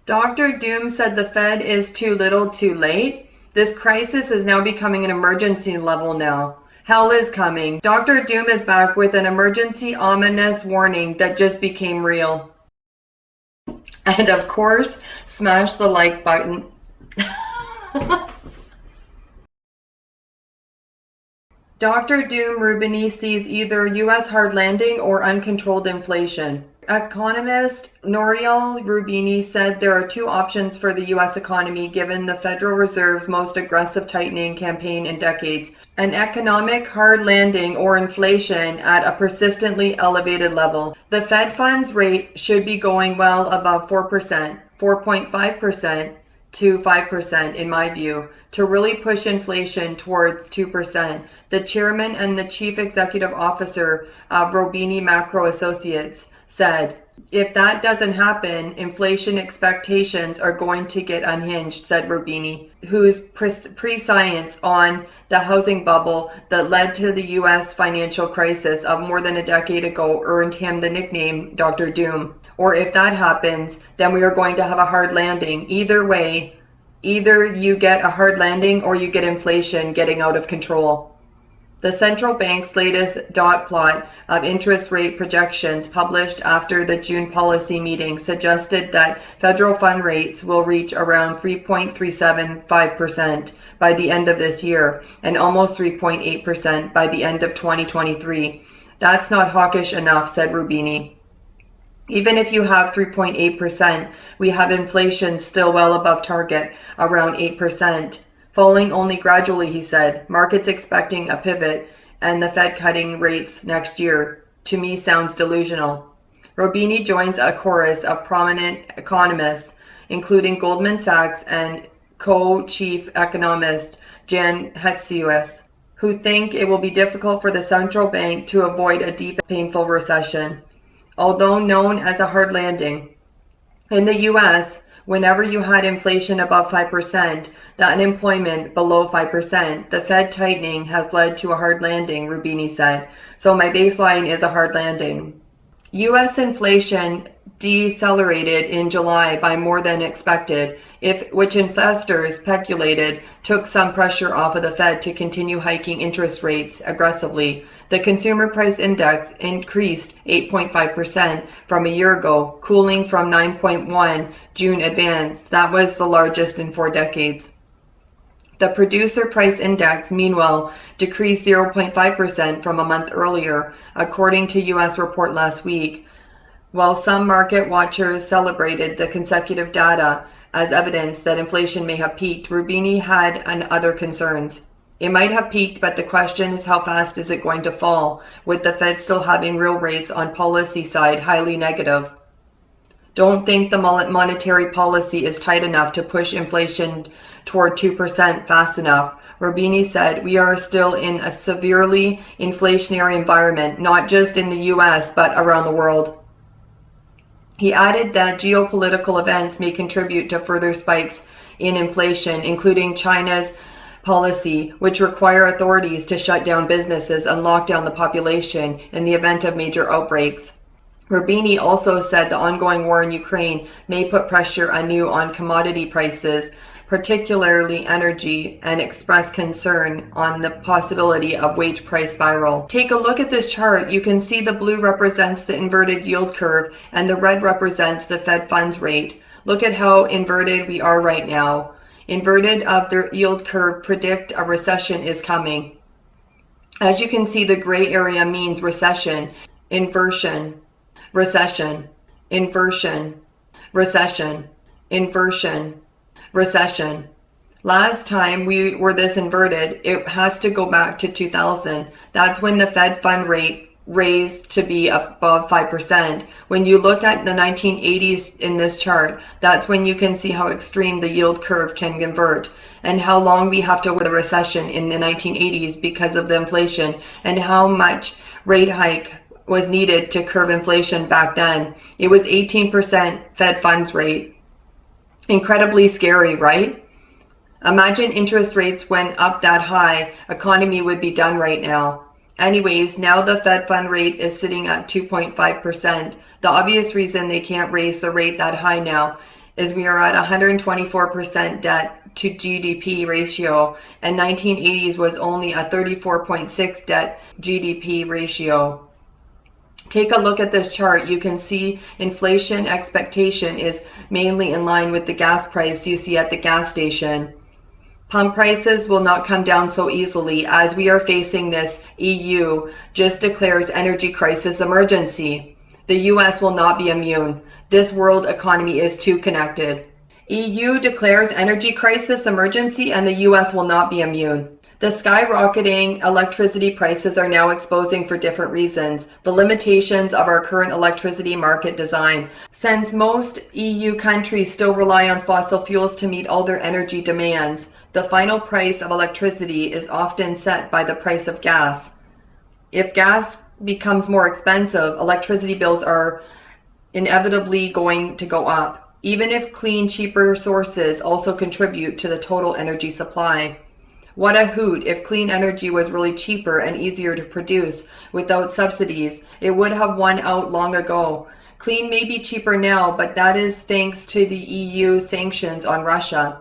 Dr. Doom said the Fed is too little too late. This crisis is now becoming an emergency level now. Hell is coming. Dr. Doom is back with an emergency ominous warning that just became real. And of course, smash the like button. Dr. Doom Rubini sees either U.S. hard landing or uncontrolled inflation. Economist Nouriel Rubini said there are two options for the U.S. economy given the Federal Reserve's most aggressive tightening campaign in decades. An economic hard landing or inflation at a persistently elevated level. The Fed funds rate should be going well above 4%, 4.5%, to 5% in my view, to really push inflation towards 2%. The chairman and the chief executive officer of Robini Macro Associates said, if that doesn't happen, inflation expectations are going to get unhinged, said Robini, whose prescience on the housing bubble that led to the U.S. financial crisis of more than a decade ago earned him the nickname Dr. Doom. Or if that happens, then we are going to have a hard landing. Either way, either you get a hard landing or you get inflation getting out of control. The central bank's latest dot plot of interest rate projections published after the June policy meeting suggested that federal fund rates will reach around 3.375% by the end of this year and almost 3.8% by the end of 2023. That's not hawkish enough, said Rubini. Even if you have 3.8%, we have inflation still well above target, around 8%. Falling only gradually, he said. Markets expecting a pivot and the Fed cutting rates next year, to me sounds delusional. Robini joins a chorus of prominent economists, including Goldman Sachs and co-chief economist Jan Hatzius, who think it will be difficult for the central bank to avoid a deep and painful recession, although known as a hard landing. In the U.S., whenever you had inflation above 5%, the unemployment below 5%, the Fed tightening has led to a hard landing, Rubini said. So my baseline is a hard landing. U.S. inflation decelerated in July by more than expected, which investors speculated took some pressure off of the Fed to continue hiking interest rates aggressively. The consumer price index increased 8.5% from a year ago, cooling from 9.1 June advance. That was the largest in 4 decades. The producer price index, meanwhile, decreased 0.5% from a month earlier, according to U.S. report last week. While some market watchers celebrated the consecutive data as evidence that inflation may have peaked, Rubini had other concerns. It might have peaked, but the question is how fast is it going to fall, with the Fed still having real rates on policy side highly negative. Don't think the monetary policy is tight enough to push inflation toward 2% fast enough. Rubini said, we are still in a severely inflationary environment, not just in the U.S., but around the world. He added that geopolitical events may contribute to further spikes in inflation, including China's policy, which require authorities to shut down businesses and lock down the population in the event of major outbreaks. Rubini also said the ongoing war in Ukraine may put pressure anew on commodity prices, particularly energy, and expressed concern on the possibility of wage price spiral. Take a look at this chart. You can see the blue represents the inverted yield curve and the red represents the Fed funds rate. Look at how inverted we are right now. Inverted of the yield curve predict a recession is coming. As you can see, the gray area means recession, inversion, recession, inversion, recession, inversion, recession. Last time we were this inverted, it has to go back to 2000. That's when the Fed fund rate raised to be above 5%. When you look at the 1980s in this chart, that's when you can see how extreme the yield curve can convert and how long we have to wait the recession in the 1980s because of the inflation and how much rate hike was needed to curb inflation back then. It was 18% Fed funds rate. Incredibly scary, right? Imagine interest rates went up that high, economy would be done right now. Anyways, now the Fed fund rate is sitting at 2.5%. The obvious reason they can't raise the rate that high now is we are at 124% debt to GDP ratio, and 1980s was only a 34.6 debt GDP ratio. Take a look at this chart. You can see inflation expectation is mainly in line with the gas price you see at the gas station. Pump prices will not come down so easily as we are facing this EU just declares energy crisis emergency. The US will not be immune. This world economy is too connected. EU declares energy crisis emergency and the US will not be immune. The skyrocketing electricity prices are now exposing for different reasons the limitations of our current electricity market design. Since most EU countries still rely on fossil fuels to meet all their energy demands, the final price of electricity is often set by the price of gas. If gas becomes more expensive, electricity bills are inevitably going to go up, even if clean, cheaper sources also contribute to the total energy supply. What a hoot if clean energy was really cheaper and easier to produce without subsidies. It would have won out long ago. Clean may be cheaper now, but that is thanks to the EU sanctions on Russia.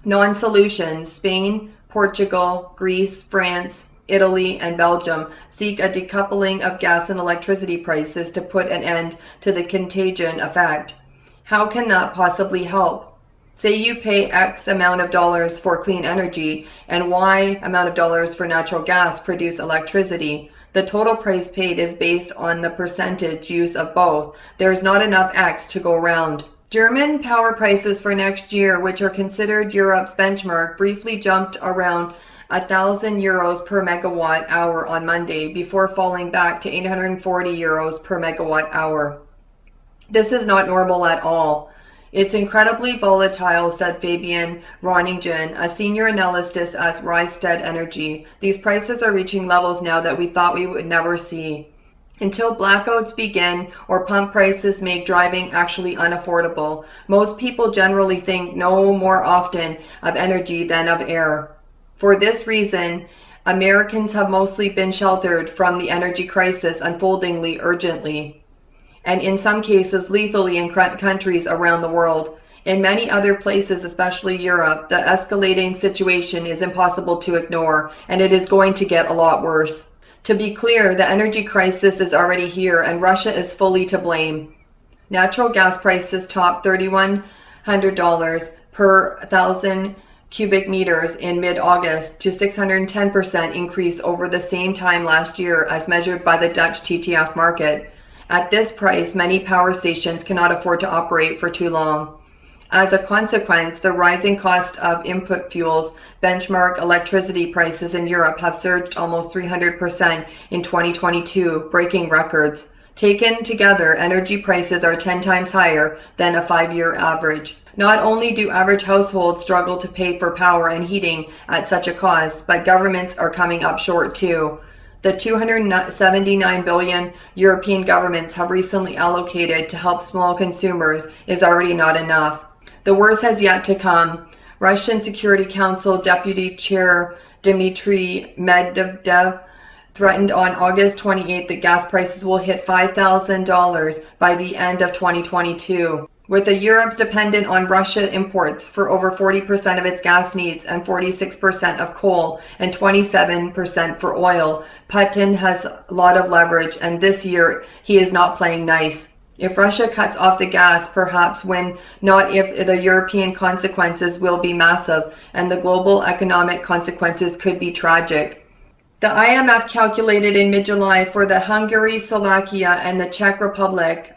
Non-solutions: Spain, Portugal, Greece, France, Italy, and Belgium seek a decoupling of gas and electricity prices to put an end to the contagion effect. How can that possibly help? Say you pay X amount of dollars for clean energy and Y amount of dollars for natural gas produce electricity. The total price paid is based on the percentage used of both. There is not enough X to go around. German power prices for next year, which are considered Europe's benchmark, briefly jumped around 1,000 euros per megawatt hour on Monday before falling back to 840 euros per megawatt hour. This is not normal at all. It's incredibly volatile, said Fabian Roningen, a senior analyst at Rystad Energy. These prices are reaching levels now that we thought we would never see. Until blackouts begin or pump prices make driving actually unaffordable, most people generally think no more often of energy than of air. For this reason, Americans have mostly been sheltered from the energy crisis unfoldingly urgently, and in some cases lethally in countries around the world. In many other places, especially Europe, the escalating situation is impossible to ignore, and it is going to get a lot worse. To be clear, the energy crisis is already here, and Russia is fully to blame. Natural gas prices topped $3,100 per 1,000 cubic meters in mid-August, to 610% increase over the same time last year as measured by the Dutch TTF market. At this price, many power stations cannot afford to operate for too long. As a consequence, the rising cost of input fuels benchmark electricity prices in Europe have surged almost 300% in 2022, breaking records. Taken together, energy prices are 10 times higher than a 5-year average. Not only do average households struggle to pay for power and heating at such a cost, but governments are coming up short too. The 279 billion European governments have recently allocated to help small consumers is already not enough. The worst has yet to come. Russian Security Council Deputy Chair Dmitry Medvedev threatened on August 28 that gas prices will hit $5,000 by the end of 2022. With Europe's dependent on Russia imports for over 40% of its gas needs and 46% of coal and 27% for oil, Putin has a lot of leverage, and this year he is not playing nice. If Russia cuts off the gas, perhaps when, not if, the European consequences will be massive, and the global economic consequences could be tragic. The IMF calculated in mid-July for the Hungary, Slovakia, and the Czech Republic,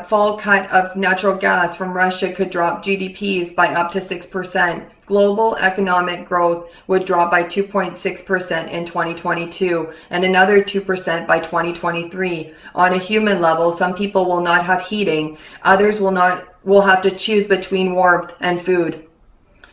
fall cut of natural gas from Russia could drop GDPs by up to 6%. Global economic growth would drop by 2.6% in 2022 and another 2% by 2023. On a human level, some people will not have heating, others will have to choose between warmth and food.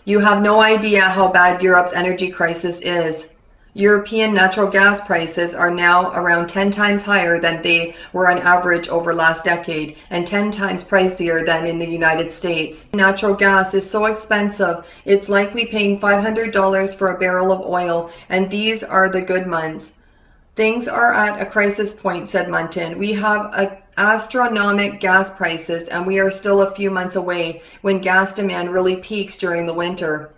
You have no idea how bad Europe's energy crisis is. European natural gas prices are now around 10 times higher than they were on average over last decade, and 10 times pricier than in the United States. Natural gas is so expensive, it's likely paying $500 for a barrel of oil, and these are the good months. Things are at a crisis point, said Munton. We have astronomical gas prices, and we are still a few months away when gas demand really peaks during the winter.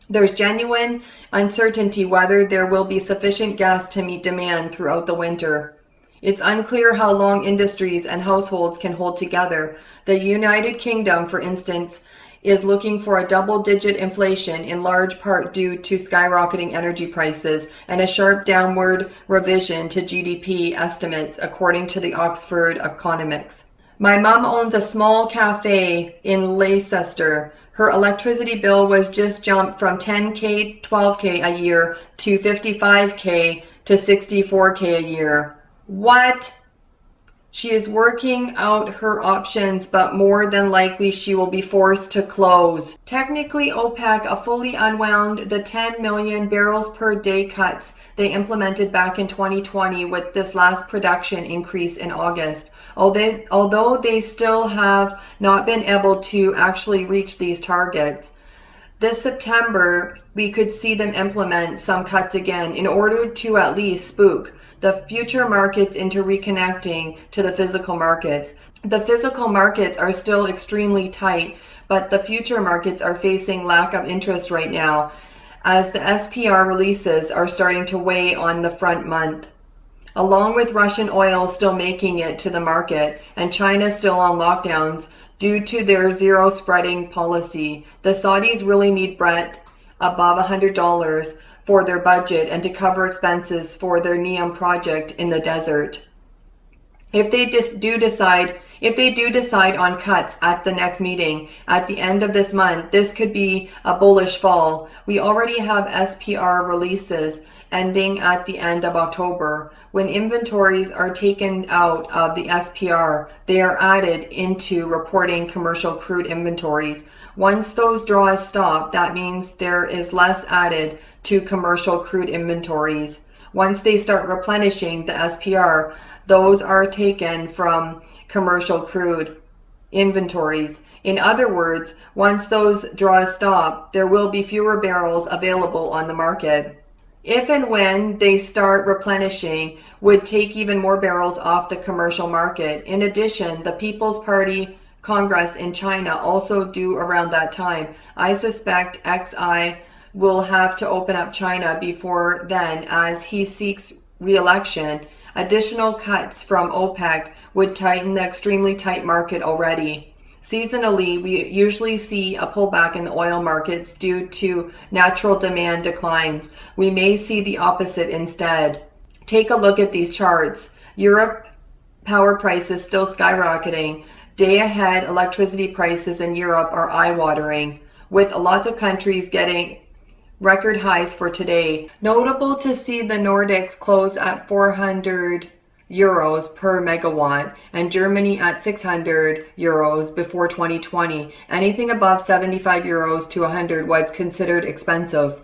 There's genuine uncertainty whether there will be sufficient gas to meet demand throughout the winter. It's unclear how long industries and households can hold together. The United Kingdom, for instance, is looking for a double-digit inflation, in large part due to skyrocketing energy prices and a sharp downward revision to GDP estimates, according to the Oxford Economics. My mom owns a small cafe in Leicester. Her electricity bill was just jumped from 10K, 12K a year to 55K to 64K a year. What? She is working out her options, but more than likely she will be forced to close. Technically, OPEC fully unwound the 10 million barrels per day cuts they implemented back in 2020 with this last production increase in August. Although they still have not been able to actually reach these targets. This September, we could see them implement some cuts again in order to at least spook the future markets into reconnecting to the physical markets. The physical markets are still extremely tight, but the future markets are facing lack of interest right now as the SPR releases are starting to weigh on the front month. Along with Russian oil still making it to the market and China still on lockdowns due to their zero spreading policy, the Saudis really need Brent above $100 for their budget and to cover expenses for their NEOM project in the desert. If they do decide on cuts at the next meeting at the end of this month, this could be a bullish fall. We already have SPR releases ending at the end of October. When inventories are taken out of the SPR, they are added into reporting commercial crude inventories. Once those draws stop, that means there is less added to commercial crude inventories. Once they start replenishing the SPR, those are taken from commercial crude inventories. In other words, once those draws stop, there will be fewer barrels available on the market. If and when they start replenishing, would take even more barrels off the commercial market. In addition, the People's Party Congress in China also due around that time. I suspect XI will have to open up China before then as he seeks re-election. Additional cuts from OPEC would tighten the extremely tight market already. Seasonally, we usually see a pullback in the oil markets due to natural demand declines. We may see the opposite instead. Take a look at these charts. Europe power prices still skyrocketing. Day ahead electricity prices in Europe are eye-watering, with lots of countries getting record highs for today. Notable to see the Nordics close at 400 euros per megawatt and Germany at 600 euros before 2020. Anything above 75 euros to 100 was considered expensive.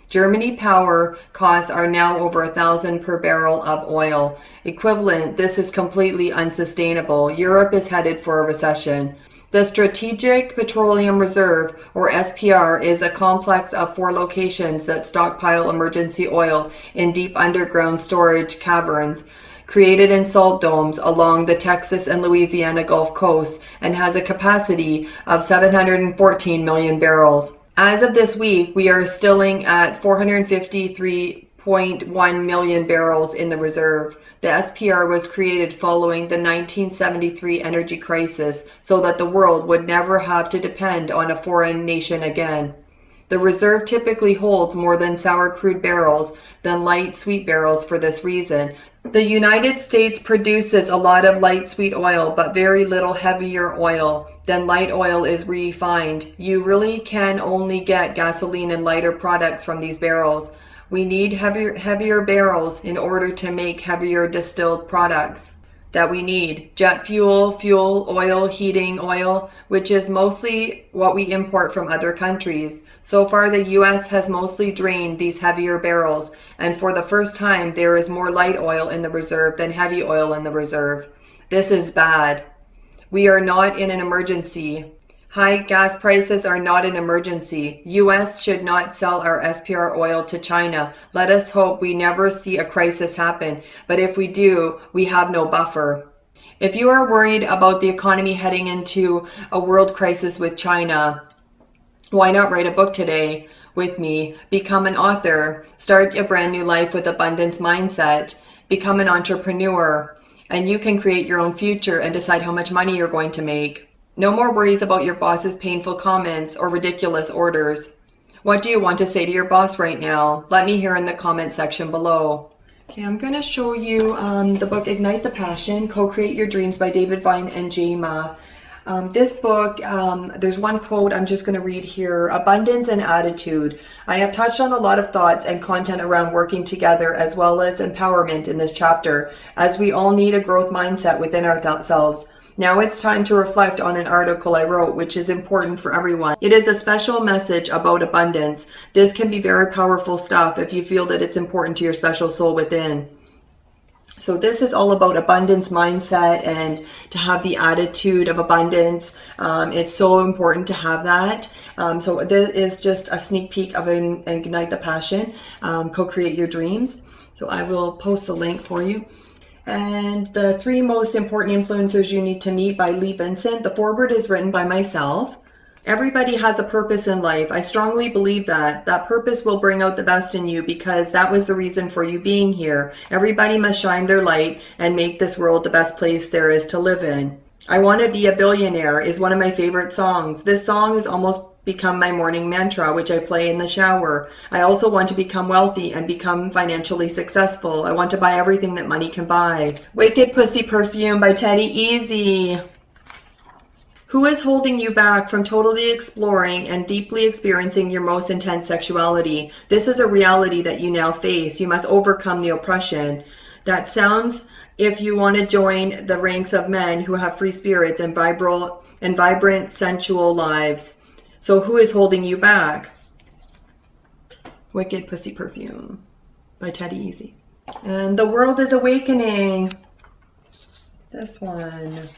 Germany power costs are now over 1,000 per barrel of oil. Equivalent, this is completely unsustainable. Europe is headed for a recession. The Strategic Petroleum Reserve, or SPR, is a complex of 4 locations that stockpile emergency oil in deep underground storage caverns created in salt domes along the Texas and Louisiana Gulf Coast and has a capacity of 714 million barrels. As of this week, we are stilling at 453.1 million barrels in the reserve. The SPR was created following the 1973 energy crisis so that the world would never have to depend on a foreign nation again. The reserve typically holds more than sour crude barrels than light sweet barrels for this reason. The United States produces a lot of light sweet oil, but very little heavier oil than light oil is refined. You really can only get gasoline and lighter products from these barrels. We need heavier barrels in order to make heavier distilled products that we need. Jet fuel, oil, heating oil, which is mostly what we import from other countries. So far, the U.S. has mostly drained these heavier barrels, and for the first time, there is more light oil in the reserve than heavy oil in the reserve. This is bad. We are not in an emergency. High gas prices are not an emergency. U.S. should not sell our SPR oil to China. Let us hope we never see a crisis happen, but if we do, we have no buffer. If you are worried about the economy heading into a world crisis with China, why not write a book today with me? Become an author, start a brand new life with abundance mindset, become an entrepreneur, and you can create your own future and decide how much money you're going to make. No more worries about your boss's painful comments or ridiculous orders. What do you want to say to your boss right now? Let me hear in the comment section below. Okay, I'm going to show you the book Ignite the Passion, Co-Create Your Dreams by David Vine and Jama. This book, there's one quote I'm just going to read here. Abundance and attitude. I have touched on a lot of thoughts and content around working together as well as empowerment in this chapter, as we all need a growth mindset within ourselves. Now it's time to reflect on an article I wrote, which is important for everyone. It is a special message about abundance. This can be very powerful stuff if you feel that it's important to your special soul within. So this is all about abundance mindset and to have the attitude of abundance. It's so important to have that. So this is just a sneak peek of Ignite the Passion, Co-Create Your Dreams. So I will post the link for you. And the 3 most important influencers you need to meet by Lee Vincent. The foreword is written by myself. Everybody has a purpose in life. I strongly believe that purpose will bring out the best in you because that was the reason for you being here. Everybody must shine their light and make this world the best place there is to live in. I Want to Be a Billionaire is one of my favorite songs. This song has almost become my morning mantra, which I play in the shower. I also want to become wealthy and become financially successful. I want to buy everything that money can buy. Wicked Pussy Perfume by Taddy, Eazzy. Who is holding you back from totally exploring and deeply experiencing your most intense sexuality? This is a reality that you now face. You must overcome the oppression. That sounds if you want to join the ranks of men who have free spirits and vibrant sensual lives. So who is holding you back? Wicked Pussy Perfume by Taddy, Eazzy. And The World is Awakening. This one.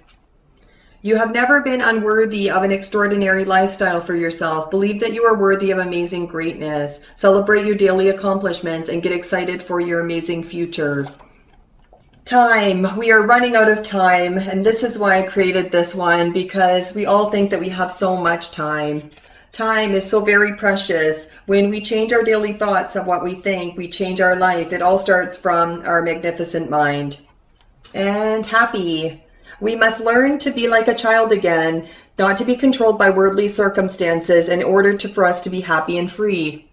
You have never been unworthy of an extraordinary lifestyle for yourself. Believe that you are worthy of amazing greatness. Celebrate your daily accomplishments and get excited for your amazing future. Time. We are running out of time, and this is why I created this one, because we all think that we have so much time. Time is so very precious. When we change our daily thoughts of what we think, we change our life. It all starts from our magnificent mind. And happy. We must learn to be like a child again, not to be controlled by worldly circumstances in order for us to be happy and free.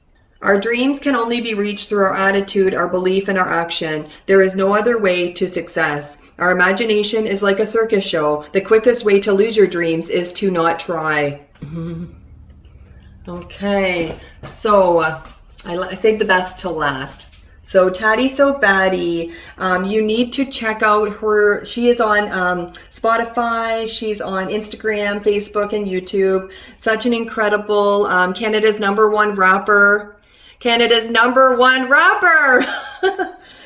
Our dreams can only be reached through our attitude, our belief, and our action. There is no other way to success. Our imagination is like a circus show. The quickest way to lose your dreams is to not try. Okay, so I saved the best till last. So Taddy So Baddy, you need to check out her. She is on Spotify. She's on Instagram, Facebook, and YouTube. Such an incredible Canada's #1 rapper. Canada's #1 rapper.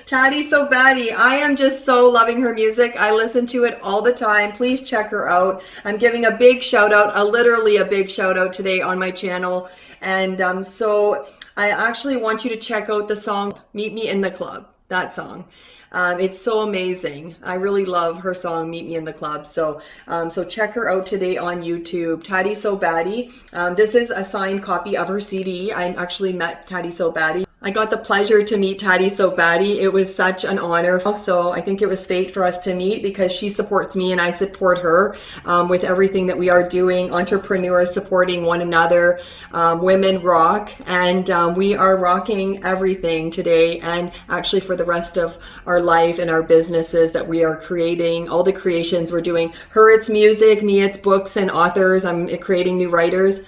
Taddy So Baddy. I am just so loving her music. I listen to it all the time. Please check her out. I'm giving a big shout out, literally a big shout out today on my channel. And so I actually want you to check out the song Meet Me in the Club, that song. It's so amazing. I really love her song Meet Me in the Club. So check her out today on YouTube. Taddy So Baddy. This is a signed copy of her CD. I actually met Taddy So Baddy. I got the pleasure to meet Taddy So Baddy. It was such an honor. So I think it was fate for us to meet because she supports me and I support her with everything that we are doing. Entrepreneurs supporting one another. Women rock. And we are rocking everything today and actually for the rest of our life and our businesses that we are creating. All the creations we're doing. Her, it's music. Me, it's books and authors. I'm creating new writers.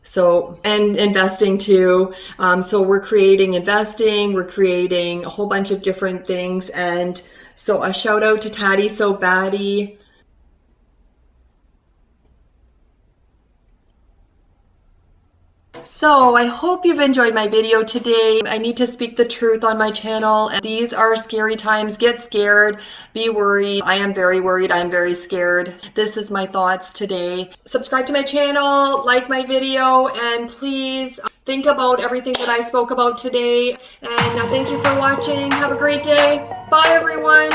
So, and investing too. So we're creating investing, we're creating a whole bunch of different things. And so a shout out to Taddy So Baddy. So I hope you've enjoyed my video today. I need to speak the truth on my channel. And these are scary times. Get scared. Be worried. I am very worried. I'm very scared. This is my thoughts today. Subscribe to my channel, like my video, and please think about everything that I spoke about today. And thank you for watching. Have a great day. Bye, everyone.